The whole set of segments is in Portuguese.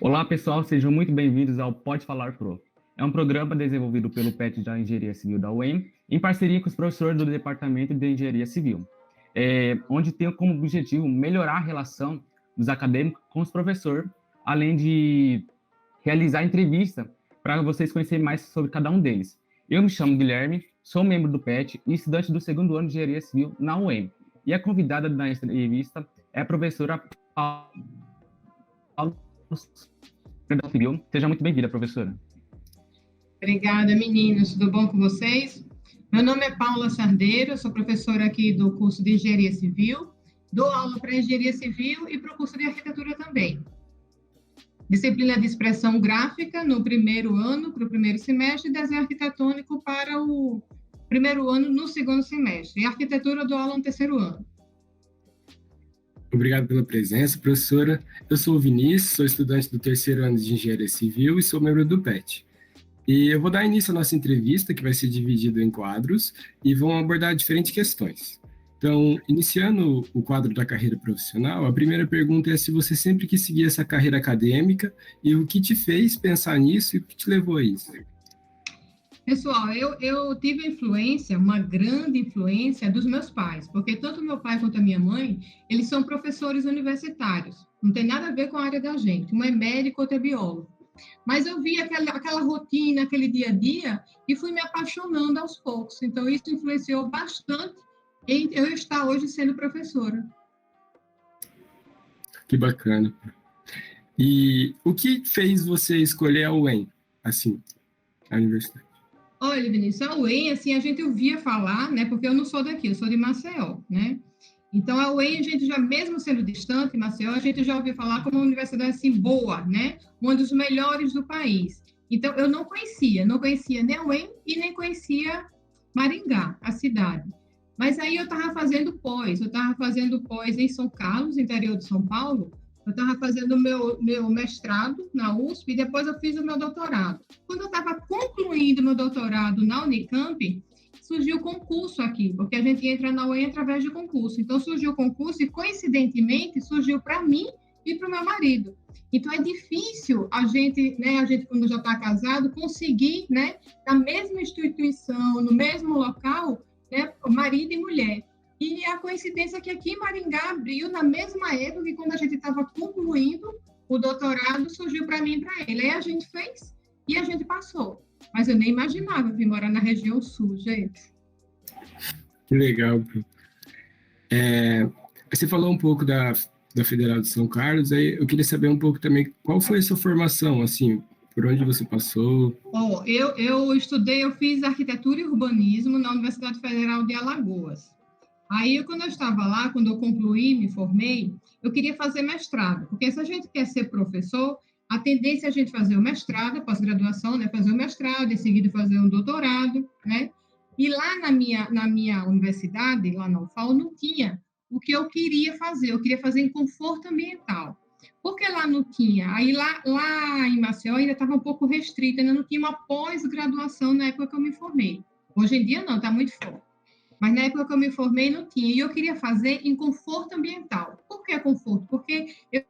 Olá, pessoal, sejam muito bem-vindos ao Pode Falar Pro. É um programa desenvolvido pelo PET da Engenharia Civil da UEM, em parceria com os professores do Departamento de Engenharia Civil, onde tem como objetivo melhorar a relação dos acadêmicos com os professores, além de realizar entrevista para vocês conhecerem mais sobre cada um deles. Eu me chamo Guilherme, sou membro do PET e estudante do segundo ano de Engenharia Civil na UEM. E a convidada da entrevista é a professora Paula Civil. Seja muito bem-vinda, professora. Obrigada, meninos. Tudo bom com vocês? Meu nome é Paula Sardeiro, sou professora aqui do curso de Engenharia Civil, dou aula para Engenharia Civil e para o curso de Arquitetura também. Disciplina de expressão gráfica no primeiro ano, para o primeiro semestre, e desenho arquitetônico para o primeiro ano no segundo semestre. E arquitetura eu dou aula no terceiro ano. Obrigado pela presença, professora. Eu sou o Vinícius, sou estudante do terceiro ano de Engenharia Civil e sou membro do PET. E eu vou dar início à nossa entrevista, que vai ser dividida em quadros, e vão abordar diferentes questões. Então, iniciando o quadro da carreira profissional, a primeira pergunta é se você sempre quis seguir essa carreira acadêmica e o que te fez pensar nisso e o que te levou a isso. Pessoal, eu tive influência, uma grande influência dos meus pais, porque tanto meu pai quanto a minha mãe, eles são professores universitários, não tem nada a ver com a área da gente, um é médico, outro é biólogo. Mas eu vi aquela rotina, aquele dia a dia, e fui me apaixonando aos poucos, então isso influenciou bastante em eu estar hoje sendo professora. Que bacana. E o que fez você escolher a UEM, assim, a universidade? Olha, Vinícius, a UEM, assim, a gente ouvia falar, né, porque eu não sou daqui, eu sou de Maceió, né? Então, a UEM, a gente já, mesmo sendo distante, Maceió, a gente já ouviu falar como uma universidade, assim, boa, né? Uma dos melhores do país. Então, eu não conhecia nem a UEM e nem conhecia Maringá, a cidade. Mas aí eu estava fazendo pós em São Carlos, interior de São Paulo. Eu estava fazendo o meu mestrado na USP e depois eu fiz o meu doutorado. Quando eu estava concluindo meu doutorado na Unicamp, surgiu o concurso aqui, porque a gente entra na UEM através de concurso. Então, surgiu o concurso e, coincidentemente, surgiu para mim e para o meu marido. Então, é difícil a gente quando já está casado, conseguir, né, na mesma instituição, no mesmo local, né, marido e mulher. E a coincidência é que aqui em Maringá abriu na mesma época que quando a gente estava concluindo o doutorado, surgiu para mim e para ele. Aí a gente fez e a gente passou. Mas eu nem imaginava vir morar na região sul, gente. Que legal. Você falou um pouco da Federal de São Carlos, aí eu queria saber um pouco também qual foi a sua formação, assim, por onde você passou? Eu fiz arquitetura e urbanismo na Universidade Federal de Alagoas. Aí, quando eu estava lá, quando eu concluí, me formei, eu queria fazer mestrado, porque se a gente quer ser professor, a tendência é a gente fazer o mestrado, a pós-graduação, né, fazer o mestrado, em seguida fazer um doutorado, né? E lá na minha universidade, lá na UFAL, não tinha o que eu queria fazer em conforto ambiental. Porque lá não tinha, aí lá em Maceió ainda estava um pouco restrito, ainda não tinha uma pós-graduação na época que eu me formei. Hoje em dia não, está muito forte. Mas na época que eu me formei não tinha, e eu queria fazer em conforto ambiental. Por que conforto? Porque eu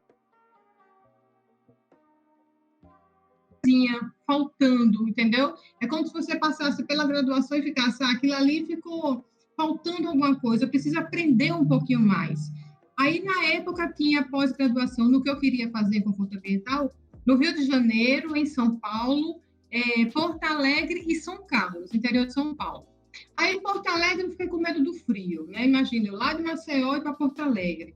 tinha faltando, entendeu? É como se você passasse pela graduação e ficasse, aquilo ali ficou faltando alguma coisa, eu preciso aprender um pouquinho mais. Aí, na época, tinha pós-graduação no que eu queria fazer em conforto ambiental, no Rio de Janeiro, em São Paulo, Porto Alegre e São Carlos, interior de São Paulo. Aí, em Porto Alegre, eu fiquei com medo do frio, né? Imagina, eu lá de Maceió e para Porto Alegre.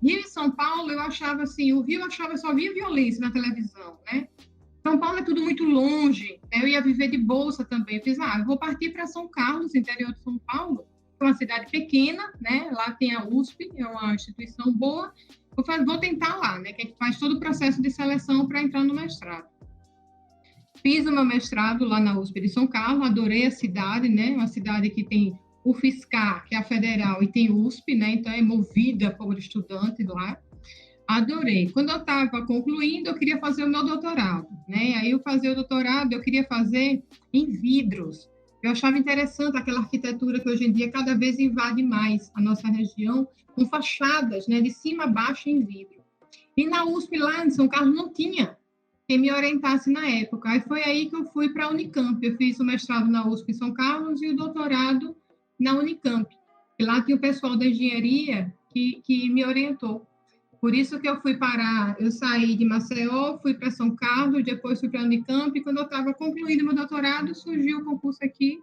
Rio e São Paulo, eu achava assim, o Rio eu achava só via violência na televisão, né? São Paulo é tudo muito longe, né? Eu ia viver de bolsa também. Eu fiz, eu vou partir para São Carlos, interior de São Paulo, é uma cidade pequena, né? Lá tem a USP, é uma instituição boa. Vou tentar lá, né? Que a gente faz todo o processo de seleção para entrar no mestrado. Fiz o meu mestrado lá na USP de São Carlos, adorei a cidade, né? Uma cidade que tem o FISCAR, que é a federal, e tem USP, né? Então é movida por estudantes lá. Adorei. Quando eu estava concluindo, eu queria fazer o meu doutorado, né? Aí eu fazia o doutorado, eu queria fazer em vidros. Eu achava interessante aquela arquitetura que hoje em dia cada vez invade mais a nossa região, com fachadas, né? De cima a baixo em vidro. E na USP lá em São Carlos não tinha quem me orientasse na época. Aí foi aí que eu fui para a Unicamp. Eu fiz o mestrado na USP em São Carlos e o doutorado na Unicamp. E lá tinha o pessoal da engenharia que me orientou. Por isso que eu saí de Maceió, fui para São Carlos, depois fui para a Unicamp, e quando eu estava concluindo meu doutorado, surgiu o concurso aqui,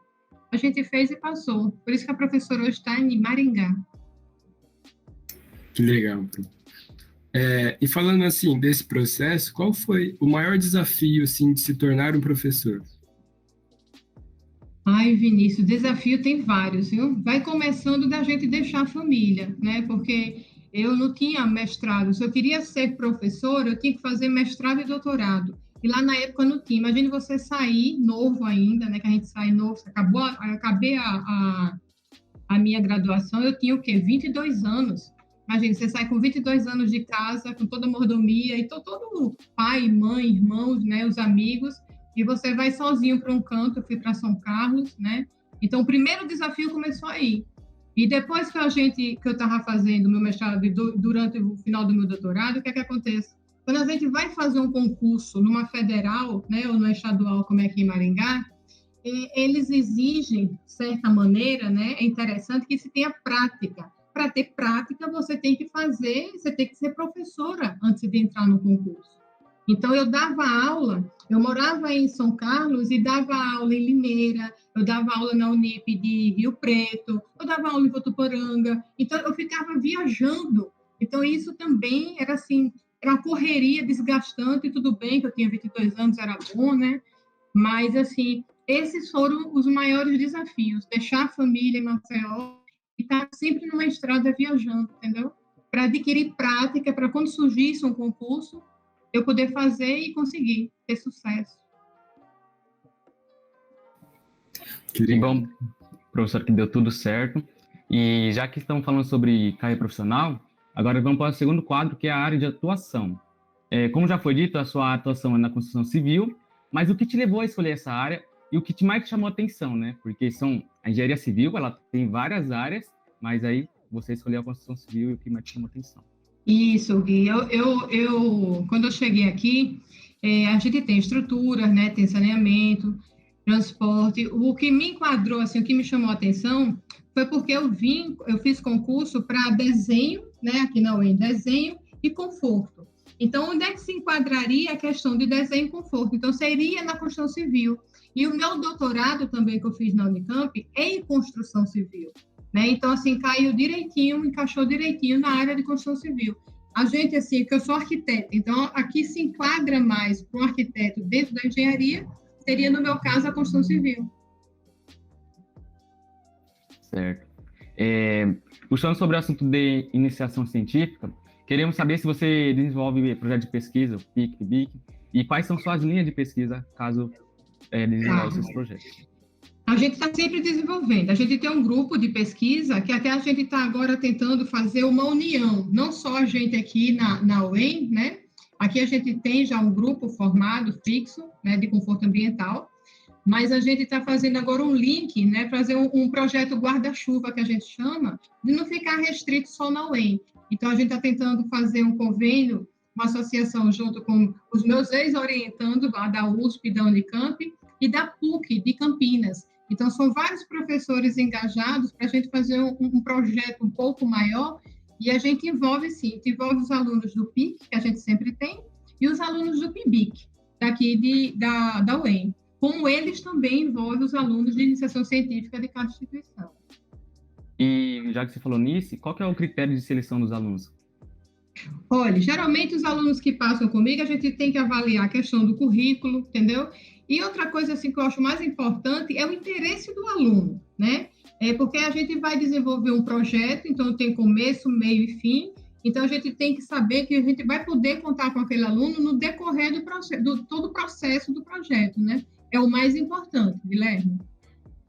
a gente fez e passou. Por isso que a professora hoje está em Maringá. Que legal, Pro. E falando assim desse processo, qual foi o maior desafio assim de se tornar um professor? Ai, Vinícius, desafio tem vários, viu? Vai começando da gente deixar a família, né? Porque eu não tinha mestrado. Se eu queria ser professora, eu tinha que fazer mestrado e doutorado. E lá na época não tinha. Imagine você sair novo ainda, né? Que a gente sai novo. Acabei a minha graduação, eu tinha o quê? 22 anos. Imagina, você sai com 22 anos de casa, com toda a mordomia, e todo pai, mãe, irmãos, né, os amigos, e você vai sozinho para um canto. Eu fui para São Carlos, né? Então, o primeiro desafio começou aí. E depois que eu estava fazendo meu mestrado durante o final do meu doutorado, o que é que acontece? Quando a gente vai fazer um concurso numa federal, né, ou numa estadual, como é aqui em Maringá, eles exigem, de certa maneira, né, é interessante que se tenha prática. Para ter prática, você tem que ser professora antes de entrar no concurso. Então, eu dava aula, eu morava em São Carlos e dava aula em Limeira, eu dava aula na Unip de Rio Preto, eu dava aula em Votuporanga, então eu ficava viajando. Então, isso também era assim, era uma correria desgastante, tudo bem que eu tinha 22 anos, era bom, né? Mas, assim, esses foram os maiores desafios, deixar a família em Maceió e estar sempre numa estrada viajando, entendeu? Para adquirir prática, para quando surgisse um concurso, eu poder fazer e conseguir ter sucesso. Que bom, professor, que deu tudo certo. E já que estamos falando sobre carreira profissional, agora vamos para o segundo quadro, que é a área de atuação. Como já foi dito, a sua atuação é na construção civil, mas o que te levou a escolher essa área e o que mais te chamou a atenção, né? Porque a engenharia civil, ela tem várias áreas, mas aí você escolheu a construção civil e o que mais te chamou a atenção. Isso, Gui. Quando eu cheguei aqui, a gente tem estruturas, né? Tem saneamento, transporte. O que me enquadrou, assim, o que me chamou a atenção foi porque eu fiz concurso para desenho, né? Aqui na UEM, desenho e conforto. Então, onde é que se enquadraria a questão de desenho e conforto? Então, seria na construção civil. E o meu doutorado também, que eu fiz na Unicamp, é em construção civil. Né? Então, assim, caiu direitinho, encaixou direitinho na área de construção civil. A gente, assim, que eu sou arquiteta, então aqui se enquadra mais para um arquiteto dentro da engenharia, seria, no meu caso, a construção civil. Certo. Puxando sobre o assunto de iniciação científica, queremos saber se você desenvolve projeto de pesquisa, PIC, BIC, e quais são suas linhas de pesquisa, caso desenvolva esses projetos. A gente está sempre desenvolvendo. A gente tem um grupo de pesquisa que até a gente está agora tentando fazer uma união, não só a gente aqui na UEM, né? Aqui a gente tem já um grupo formado, fixo, né, de conforto ambiental, mas a gente está fazendo agora um link, né, fazer um projeto guarda-chuva, que a gente chama, de não ficar restrito só na UEM. Então, a gente está tentando fazer um convênio, uma associação junto com os meus ex-orientandos lá da USP, da Unicamp e da PUC de Campinas. Então, são vários professores engajados para a gente fazer um projeto um pouco maior, e a gente envolve, sim, envolve os alunos do PIC, que a gente sempre tem, e os alunos do PIBIC, daqui da UEM. Como eles também envolvem os alunos de iniciação científica de cada instituição. E já que você falou nisso, qual que é o critério de seleção dos alunos? Olha, geralmente os alunos que passam comigo, a gente tem que avaliar a questão do currículo, entendeu? E outra coisa assim que eu acho mais importante é o interesse do aluno, né? Porque a gente vai desenvolver um projeto, então tem começo, meio e fim, então a gente tem que saber que a gente vai poder contar com aquele aluno no decorrer do todo o processo do projeto, né? É o mais importante, Guilherme.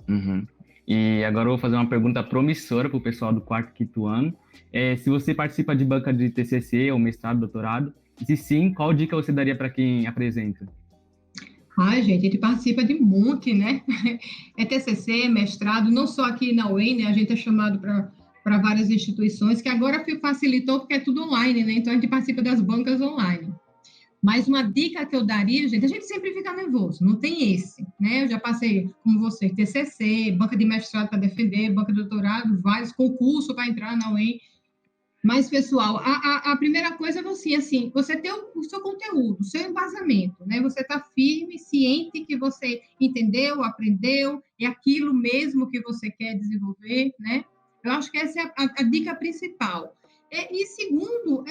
Uhum. E agora eu vou fazer uma pergunta promissora para o pessoal do quarto e quinto ano. Se você participa de banca de TCC ou mestrado, doutorado, e se sim, qual dica você daria para quem apresenta? Ai, gente, a gente participa de um monte, né? É TCC, mestrado, não só aqui na UEM, né? A gente é chamado para várias instituições, que agora facilitou porque é tudo online, né? Então, a gente participa das bancas online. Mas uma dica que eu daria, gente, a gente sempre fica nervoso, não tem esse, né? Eu já passei, como você, TCC, banca de mestrado para defender, banca de doutorado, vários concursos para entrar na UEM. Mas, pessoal, a primeira coisa é você, assim, você ter o seu conteúdo, o seu embasamento, né? Você está firme, ciente que você entendeu, aprendeu, é aquilo mesmo que você quer desenvolver, né? Eu acho que essa é a dica principal. E segundo,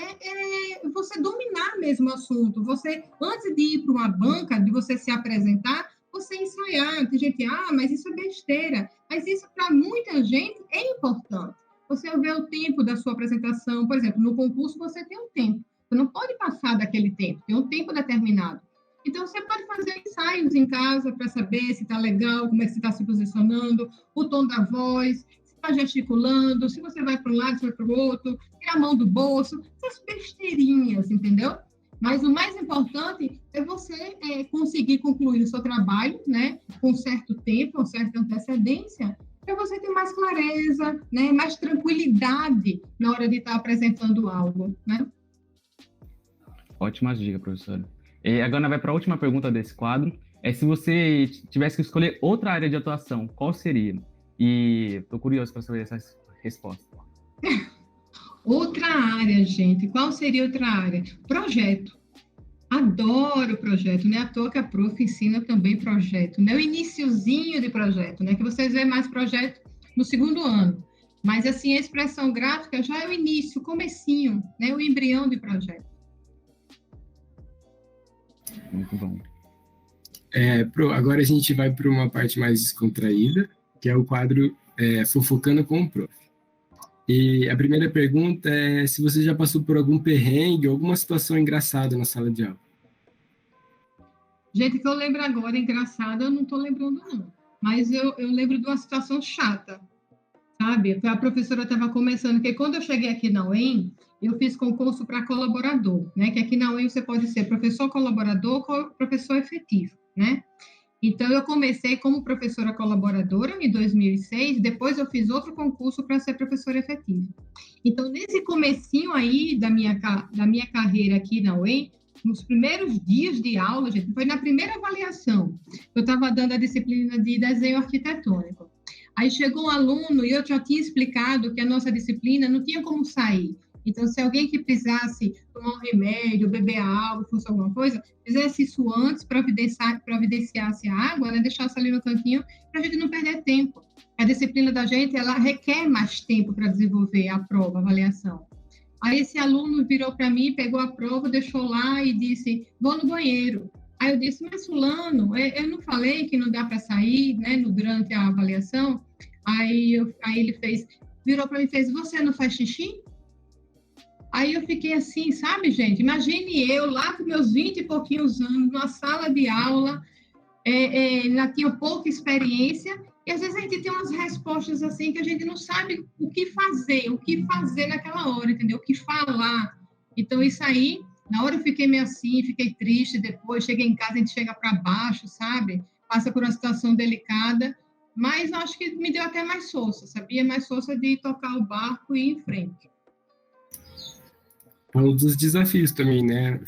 você dominar mesmo o assunto. Você, antes de ir para uma banca, de você se apresentar, você ensaiar. Tem gente, mas isso é besteira. Mas isso, para muita gente, é importante. Você vê o tempo da sua apresentação. Por exemplo, no concurso, você tem um tempo. Você não pode passar daquele tempo. Tem um tempo determinado. Então, você pode fazer ensaios em casa para saber se está legal, como é que você está se posicionando, o tom da voz, está gesticulando, se você vai para um lado, se vai para o outro, tira a mão do bolso, essas besteirinhas, entendeu? Mas o mais importante é você conseguir concluir o seu trabalho, né, com certo tempo, com certa antecedência, para você ter mais clareza, né, mais tranquilidade na hora de estar apresentando algo, né? Ótimas dicas, professora. Agora vai para a última pergunta desse quadro. Se você tivesse que escolher outra área de atuação, qual seria? E estou curioso para saber essa resposta. Outra área, gente. Qual seria outra área? Projeto. Adoro projeto, né? À toa que a prof ensina também projeto, né? O iniciozinho de projeto, né? Que vocês veem mais projeto no segundo ano. Mas, assim, a expressão gráfica já é o início, o comecinho, né? O embrião de projeto. Muito bom. Agora a gente vai para uma parte mais descontraída, que é o quadro Fofocando com o Prof. E a primeira pergunta é se você já passou por algum perrengue, alguma situação engraçada na sala de aula. Gente, que eu lembro agora, engraçada, eu não estou lembrando, não. Mas eu lembro de uma situação chata, sabe? A professora estava começando, porque quando eu cheguei aqui na UEM, eu fiz concurso para colaborador, né? Que aqui na UEM você pode ser professor colaborador ou professor efetivo, né? Então, eu comecei como professora colaboradora em 2006, depois eu fiz outro concurso para ser professora efetiva. Então, nesse comecinho aí da minha carreira aqui na UEM, nos primeiros dias de aula, gente, foi na primeira avaliação, eu estava dando a disciplina de desenho arquitetônico. Aí chegou um aluno e eu já tinha explicado que a nossa disciplina não tinha como sair. Então, se alguém que precisasse tomar um remédio, beber água, fosse alguma coisa, fizesse isso antes, providenciasse a água, né, deixasse ali no cantinho, para a gente não perder tempo. A disciplina da gente, ela requer mais tempo para desenvolver a prova, a avaliação. Aí esse aluno virou para mim, pegou a prova, deixou lá e disse, vou no banheiro. Aí eu disse, mas fulano, eu não falei que não dá para sair, né, durante a avaliação? Aí ele virou para mim e fez, você não faz xixi? Aí eu fiquei assim, sabe, gente? Imagine eu lá com meus 20 e pouquinhos anos, numa sala de aula, ainda tinha pouca experiência, e às vezes a gente tem umas respostas assim que a gente não sabe o que fazer naquela hora, entendeu? O que falar. Então, isso aí, na hora eu fiquei meio assim, fiquei triste, depois cheguei em casa, a gente chega para baixo, sabe? Passa por uma situação delicada, mas acho que me deu até mais força, sabia? Mais força de tocar o barco e ir em frente. É um dos desafios também, né?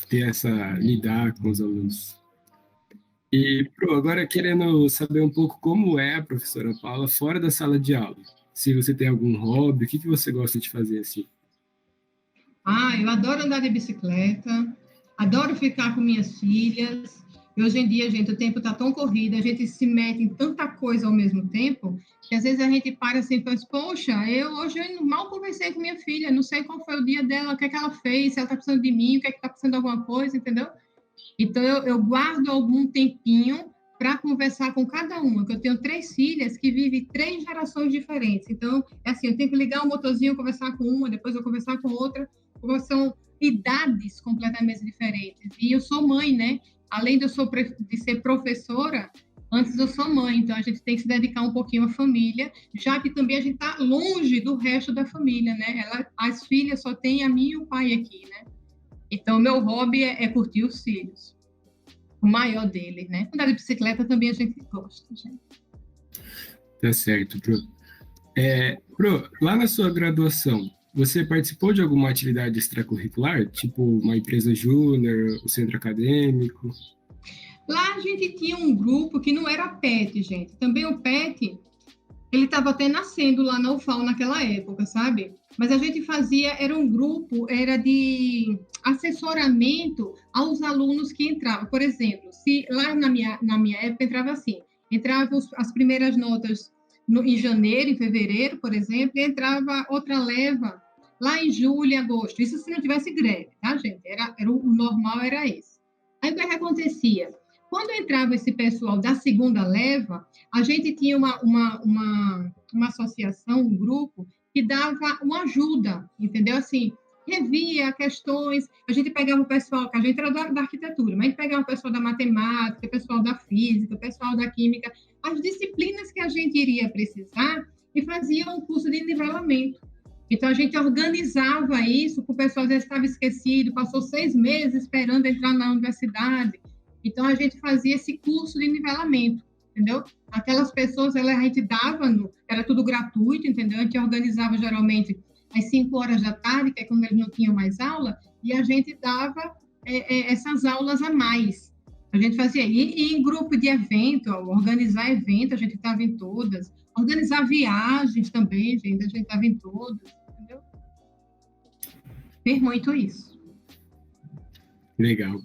Lidar com os alunos. E, agora querendo saber um pouco como é a professora Paula fora da sala de aula. Se você tem algum hobby, o que você gosta de fazer assim? Eu adoro andar de bicicleta, adoro ficar com minhas filhas. E hoje em dia, gente, o tempo está tão corrido, a gente se mete em tanta coisa ao mesmo tempo, que às vezes a gente para assim e pensa, poxa, hoje eu mal conversei com minha filha, não sei qual foi o dia dela, o que é que ela fez, se ela está precisando de mim, o que é que está precisando de alguma coisa, entendeu? Então, eu guardo algum tempinho para conversar com cada uma, porque eu tenho 3 filhas que vivem 3 gerações diferentes. Então, é assim, eu tenho que ligar o motorzinho, conversar com uma, depois eu conversar com outra, porque são idades completamente diferentes. E eu sou mãe, né? Além de ser professora, antes eu sou mãe, então a gente tem que se dedicar um pouquinho à família, já que também a gente está longe do resto da família, né? As filhas só têm a mim e o pai aqui, né? Então, meu hobby é curtir os filhos. O maior dele, né? Andar de bicicleta também a gente gosta, gente. Tá certo, Pro. Pro, lá na sua graduação, você participou de alguma atividade extracurricular, tipo uma empresa júnior, o centro acadêmico? Lá a gente tinha um grupo que não era PET, gente. Também o PET, ele estava até nascendo lá na UFAL naquela época, sabe? Mas a gente fazia, era um grupo, era de assessoramento aos alunos que entravam. Por exemplo, se lá na minha época entrava assim, entravam as primeiras notas em janeiro, em fevereiro, por exemplo, e entrava outra leva lá em julho e agosto. Isso se não tivesse greve, tá, gente? O normal era esse. Aí o que acontecia? Quando entrava esse pessoal da segunda leva, a gente tinha uma associação, um grupo, que dava uma ajuda, entendeu? Assim, revia questões, a gente pegava o pessoal, que a gente era da arquitetura, mas a gente pegava o pessoal da matemática, o pessoal da física, o pessoal da química, as disciplinas que a gente iria precisar e fazia um curso de nivelamento. Então, a gente organizava isso, o pessoal às vezes estava esquecido, passou 6 meses esperando entrar na universidade. Então, a gente fazia esse curso de nivelamento, entendeu? Aquelas pessoas, a gente dava, era tudo gratuito, entendeu? A gente organizava geralmente às 5 horas da tarde, que é quando eles não tinham mais aula, e a gente dava essas aulas a mais. A gente fazia, e em grupo de evento, organizar evento, a gente estava em todas, organizar viagens também, gente, a gente estava em todas, entendeu? Fez muito isso. Legal.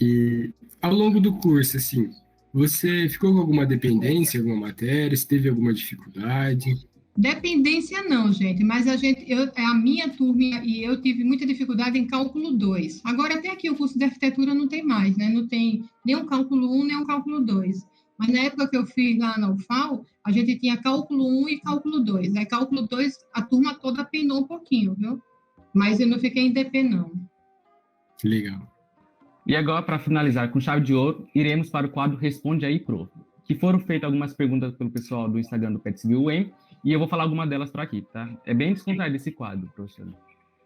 E ao longo do curso, assim, você ficou com alguma dependência, alguma matéria? Você teve alguma dificuldade? Dependência não, gente, mas a minha turma e eu tive muita dificuldade em cálculo 2. Agora, até aqui o curso de arquitetura não tem mais, né? Não tem nem um cálculo 1, nem um cálculo 2. Mas na época que eu fiz lá na UFAL, a gente tinha cálculo 1 e cálculo 2. Aí cálculo 2, a turma toda penou um pouquinho, viu? Mas eu não fiquei em DP, não. Legal. E agora, para finalizar com chave de ouro, iremos para o quadro Responde Aí, Pro, que foram feitas algumas perguntas pelo pessoal do Instagram do Pet Civil UEM, e eu vou falar algumas delas por aqui, tá? É bem descontraído esse quadro, professor.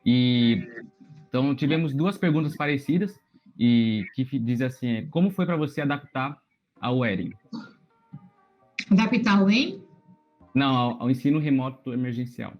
Então, tivemos 2 perguntas parecidas, e que diz assim, como foi para você adaptar ao ERI? Adaptar o UEM? Não, ao ensino remoto emergencial.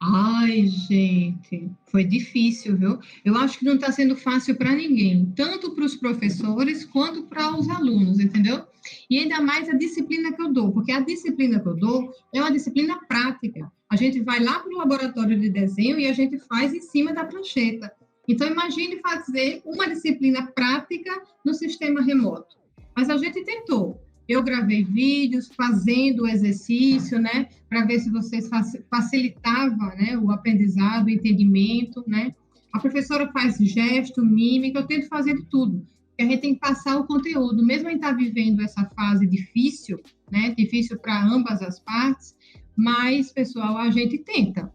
Ai, gente, foi difícil, viu? Eu acho que não está sendo fácil para ninguém, tanto para os professores quanto para os alunos, entendeu? E ainda mais a disciplina que eu dou, porque a disciplina que eu dou é uma disciplina prática. A gente vai lá para o laboratório de desenho e a gente faz em cima da prancheta. Então, imagine fazer uma disciplina prática no sistema remoto. Mas a gente tentou. Eu gravei vídeos fazendo o exercício, né, para ver se vocês facilitavam, né, o aprendizado, o entendimento, né. A professora faz gesto, mímica, eu tento fazer de tudo, porque a gente tem que passar o conteúdo, mesmo a gente está vivendo essa fase difícil, né, difícil para ambas as partes, mas, pessoal, a gente tenta,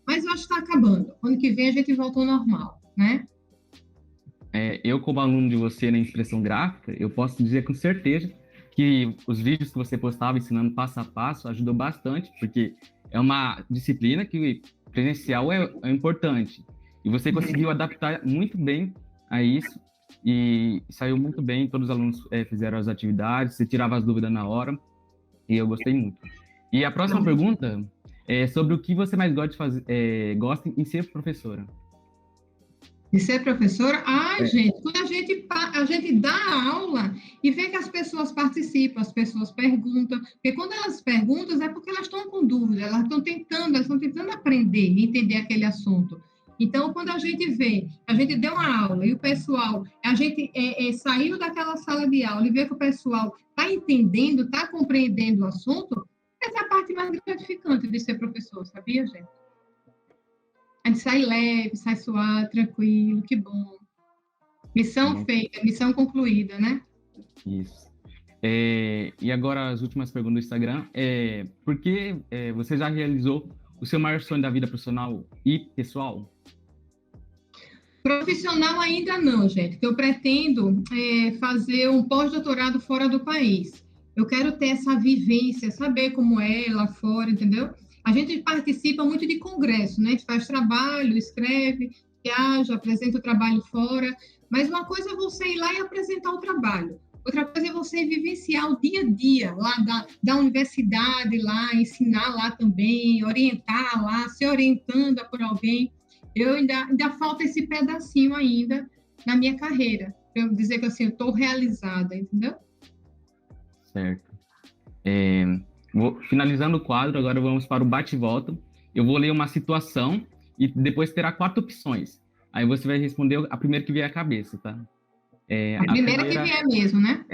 mas eu acho que está acabando. Ano que vem a gente volta ao normal, né. Eu, como aluno de você na impressão gráfica, eu posso dizer com certeza que os vídeos que você postava ensinando passo a passo ajudou bastante, porque é uma disciplina que presencial é importante. E você conseguiu adaptar muito bem a isso e saiu muito bem. Todos os alunos fizeram as atividades, você tirava as dúvidas na hora e eu gostei muito. E a próxima pergunta é sobre o que você mais gosta de fazer, gosta em ser professora. De ser professora? Gente, quando a gente dá a aula e vê que as pessoas participam, as pessoas perguntam, porque quando elas perguntam é porque elas estão com dúvida, elas estão tentando aprender e entender aquele assunto. Então, quando a gente vê, a gente deu uma aula e o pessoal, a gente saiu daquela sala de aula e vê que o pessoal está entendendo, está compreendendo o assunto, essa é a parte mais gratificante de ser professor, sabia, gente? A gente sai leve, sai suave, tranquilo, que bom. Missão feita, missão concluída, né? Isso. E agora as últimas perguntas do Instagram. Por que você já realizou o seu maior sonho da vida profissional e pessoal? Profissional ainda não, gente, porque eu pretendo fazer um pós-doutorado fora do país. Eu quero ter essa vivência, saber como é lá fora, entendeu? A gente participa muito de congresso, né? A gente faz trabalho, escreve, viaja, apresenta o trabalho fora, mas uma coisa é você ir lá e apresentar o trabalho. outra coisa é você vivenciar o dia a dia lá da universidade, lá, ensinar lá também, orientar lá, se orientando por alguém. Eu ainda falta esse pedacinho ainda na minha carreira, para eu dizer que assim, eu estou realizada, entendeu? Certo. Finalizando o quadro, agora vamos para o bate-volta. Eu vou ler uma situação e depois terá 4 opções. Aí você vai responder a primeira que vier à cabeça, tá? A primeira que vier mesmo, né?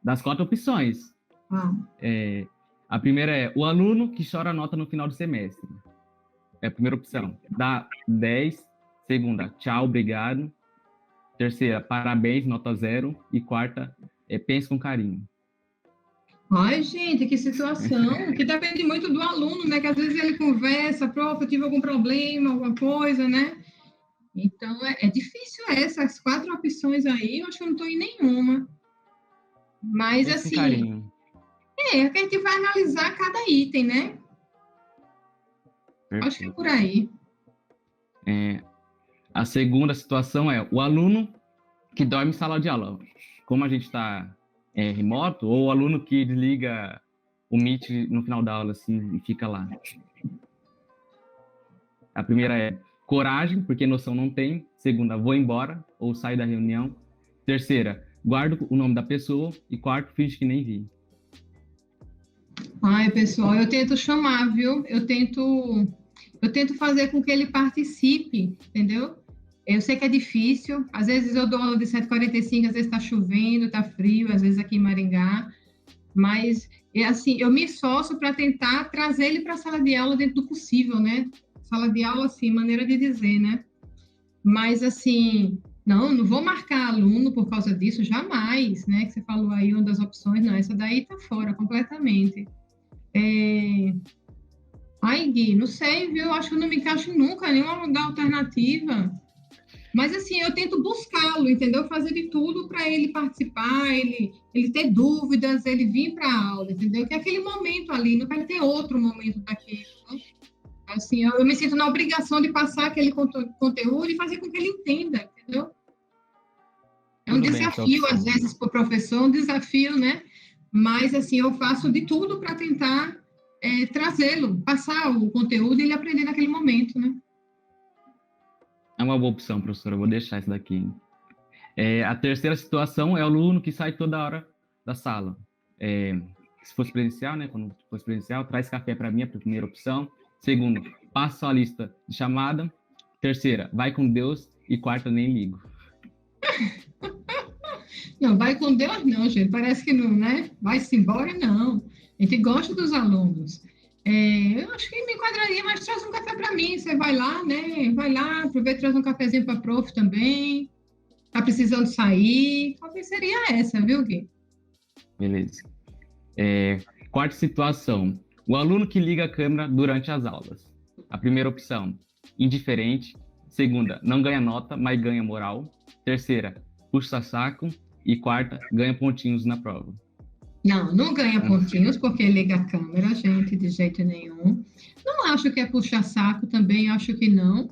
Das 4 opções. Ah. A primeira é o aluno que chora a nota no final do semestre. É a primeira opção. Dá 10. Segunda, tchau, obrigado. Terceira, parabéns, nota 0. E quarta, pense com carinho. Ai, gente, que situação, que depende muito do aluno, né? Que às vezes ele conversa, prof, eu tive algum problema, alguma coisa, né? Então, é difícil essas 4 opções aí, eu acho que eu não estou em nenhuma. Mas, Pense assim, com carinho. que a gente vai analisar cada item, né? Perfeito. Acho que é por aí. A segunda situação é o aluno que dorme em sala de aula. Como a gente está remoto, ou o aluno que desliga o Meet no final da aula assim, e fica lá. A primeira é coragem, porque noção não tem. Segunda, vou embora, ou saio da reunião. Terceira, guardo o nome da pessoa. E quarto, finge que nem vi. Ai, pessoal, eu tento chamar, viu? Eu tento fazer com que ele participe, entendeu? Eu sei que é difícil, às vezes eu dou aula de 7h45, às vezes está chovendo, está frio, às vezes aqui em Maringá, mas, assim, eu me esforço para tentar trazer ele para a sala de aula dentro do possível, né? Sala de aula, assim, maneira de dizer, né? Mas, assim, não vou marcar aluno por causa disso, jamais, né? Que você falou aí, uma das opções, não, essa daí está fora completamente. Ai, Gui, não sei, viu? Acho que eu não me encaixo nunca em nenhuma lugar alternativa. Mas, assim, eu tento buscá-lo, entendeu? Fazer de tudo para ele participar, ele ter dúvidas, ele vir para a aula, entendeu? Que é aquele momento ali, não vai ter outro momento daquele, né? Assim, eu me sinto na obrigação de passar aquele conteúdo e fazer com que ele entenda, entendeu? É um desafio, às vezes, para o professor, um desafio, né? Mas, assim, eu faço de tudo para tentar trazê-lo, passar o conteúdo e ele aprender naquele momento, né? É uma boa opção, professora. Eu vou deixar isso daqui. A terceira situação é o aluno que sai toda hora da sala. Se fosse presencial, né? Quando fosse presencial, traz café para mim, a primeira opção. Segunda, passa a lista de chamada. Terceira, vai com Deus. E quarta, nem ligo. Não, vai com Deus não, gente. Parece que não, né? Vai-se embora, não. A gente gosta dos alunos. Eu acho que me enquadraria, mas traz um café para mim. Você vai lá, né? Vai lá, aproveita e traz um cafezinho para a prof também. Tá precisando sair. Talvez seria essa, viu, Gui? Beleza. Quarta situação. O aluno que liga a câmera durante as aulas. A primeira opção, indiferente. Segunda, não ganha nota, mas ganha moral. Terceira, puxa saco. E quarta, ganha pontinhos na prova. Não ganha pontinhos porque liga a câmera, gente, de jeito nenhum. Não acho que é puxar saco também, acho que não.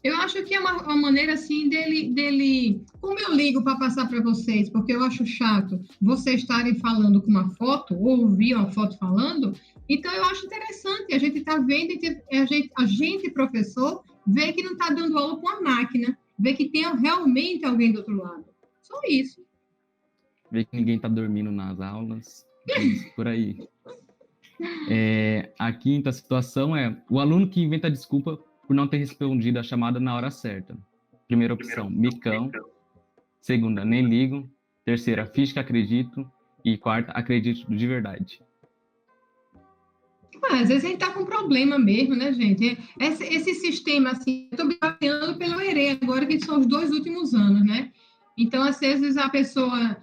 Eu acho que é uma maneira, assim, dele... Como eu ligo para passar para vocês, porque eu acho chato vocês estarem falando com uma foto, ou ouvir uma foto falando, então eu acho interessante, a gente está vendo, a gente, professor, vê que não está dando aula com a máquina, vê que tem realmente alguém do outro lado. Só isso. Vê que ninguém está dormindo nas aulas, por aí. A quinta situação é o aluno que inventa desculpa por não ter respondido a chamada na hora certa. Primeira opção, micão. Segunda, nem ligo. Terceira, finge que acredito. E quarta, acredito de verdade. Às vezes a gente está com problema mesmo, né, gente? Esse sistema, assim, eu estou me baseando pelo ERE agora, que são os 2 últimos anos, né? Então, às vezes, a pessoa,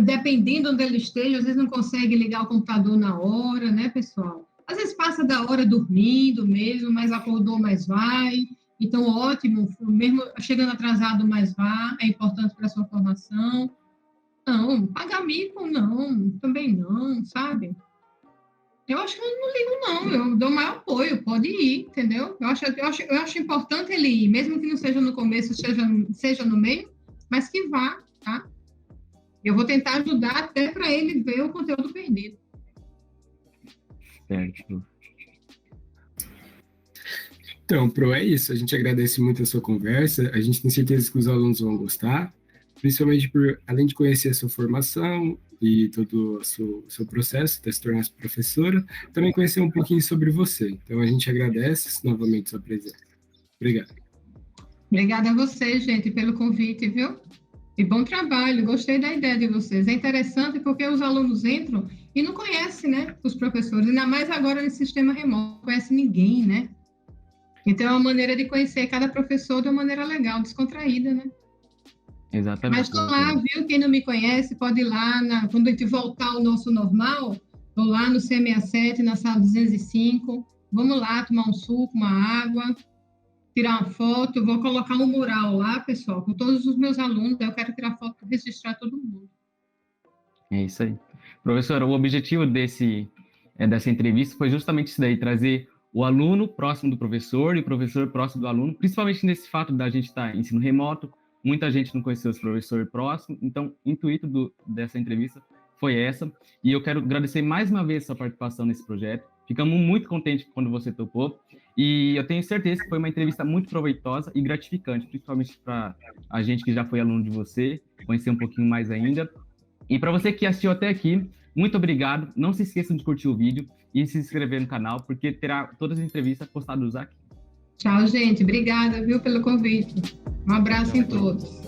dependendo de onde ela esteja, às vezes não consegue ligar o computador na hora, né, pessoal? Às vezes passa da hora dormindo mesmo, mas acordou, mas vai. Então, ótimo, mesmo chegando atrasado, mas vá, é importante para a sua formação. Não, pagar mico, não, também não, sabe? Eu acho que eu não ligo, não, eu dou maior apoio, pode ir, entendeu? Eu acho importante ele ir, mesmo que não seja no começo, seja no meio, mas que vá, tá? Eu vou tentar ajudar até para ele ver o conteúdo perdido. Certo. Então, Pro, é isso. A gente agradece muito a sua conversa. A gente tem certeza que os alunos vão gostar, principalmente por, além de conhecer a sua formação e todo o seu processo até se tornar professora, também conhecer um pouquinho sobre você. Então, a gente agradece novamente a sua presença. Obrigado. Obrigada a vocês, gente, pelo convite, viu? E bom trabalho, gostei da ideia de vocês. É interessante porque os alunos entram e não conhecem, né, os professores, ainda mais agora nesse sistema remoto, não conhece ninguém, né? Então, é uma maneira de conhecer cada professor de uma maneira legal, descontraída, né? Exatamente. Mas estou lá, viu? Quem não me conhece pode ir lá, quando a gente voltar ao nosso normal, estou lá no C67, na sala 205. Vamos lá tomar um suco, uma água, tirar uma foto. Eu vou colocar um mural lá, pessoal, com todos os meus alunos. Eu quero tirar foto para registrar todo mundo. É isso aí. Professora, o objetivo dessa entrevista foi justamente isso daí, trazer o aluno próximo do professor e o professor próximo do aluno, principalmente nesse fato da gente estar em ensino remoto, muita gente não conheceu os professores próximos, então o intuito dessa entrevista foi essa, e eu quero agradecer mais uma vez a sua participação nesse projeto. Ficamos muito contentes quando você topou, e eu tenho certeza que foi uma entrevista muito proveitosa e gratificante, principalmente para a gente que já foi aluno de você, conhecer um pouquinho mais ainda. E para você que assistiu até aqui, muito obrigado. Não se esqueçam de curtir o vídeo e se inscrever no canal, porque terá todas as entrevistas postadas aqui. Tchau, gente. Obrigada, viu, pelo convite. Um abraço em todos.